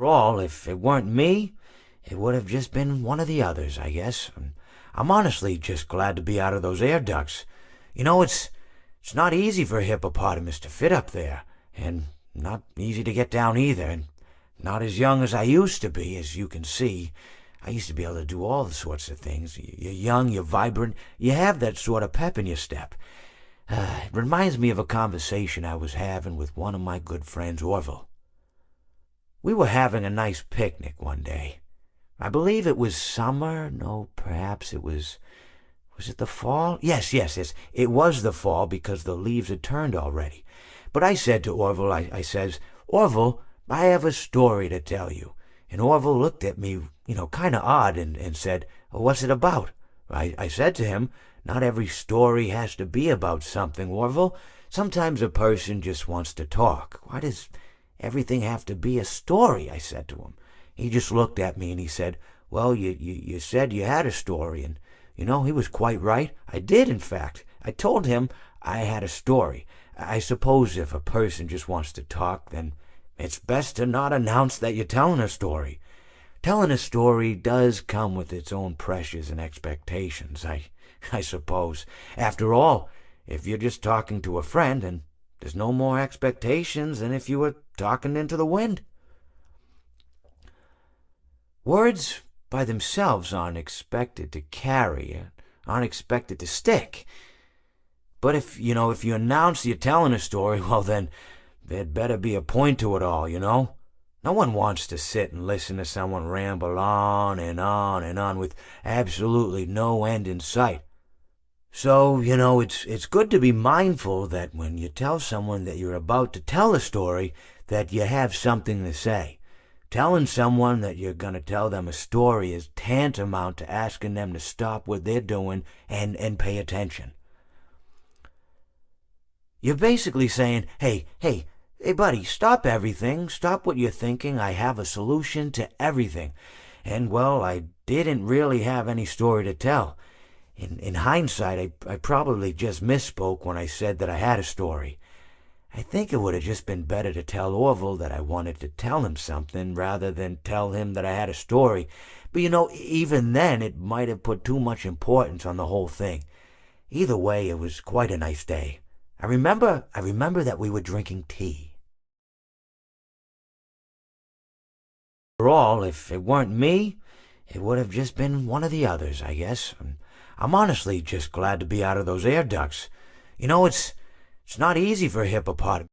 all, if it weren't me, it would have just been one of the others, I guess. I'm honestly just glad to be out of those air ducts. It's not easy for a hippopotamus to fit up there, and not easy to get down either, and not as young as I used to be, as you can see. I used to be able to do all sorts of things. You're young, you're vibrant, you have that sort of pep in your step. It reminds me of a conversation I was having with one of my good friends, Orville. We were having a nice picnic one day. I believe it was summer. No, perhaps it was... Was it the fall? Yes. It was the fall because the leaves had turned already. But I said to Orville, I says, "Orville, I have a story to tell you." And Orville looked at me, kind of odd and said, "What's it about?" I said to him, "Not every story has to be about something, Orville. Sometimes a person just wants to talk. Why does everything have to be a story?" I said to him. He just looked at me and he said, "Well, you said you had a story." And, he was quite right. I did, in fact. I told him I had a story. I suppose if a person just wants to talk, then it's best to not announce that you're telling a story. Telling a story does come with its own pressures and expectations, I suppose. After all, if you're just talking to a friend, then there's no more expectations than if you were talking into the wind. Words by themselves aren't expected to carry, aren't expected to stick. But if you announce you're telling a story, well then, there'd better be a point to it all, No one wants to sit and listen to someone ramble on and on and on with absolutely no end in sight. So, it's good to be mindful that when you tell someone that you're about to tell a story, that you have something to say. Telling someone that you're going to tell them a story is tantamount to asking them to stop what they're doing and pay attention. You're basically saying, hey, buddy, stop everything. Stop what you're thinking. I have a solution to everything. And, well, I didn't really have any story to tell. In hindsight, I probably just misspoke when I said that I had a story. I think it would have just been better to tell Orville that I wanted to tell him something rather than tell him that I had a story. But even then, it might have put too much importance on the whole thing. Either way, it was quite a nice day. I remember that we were drinking tea. After all, if it weren't me, it would have just been one of the others, I guess. I'm honestly just glad to be out of those air ducts. It's not easy for a hippopotamus.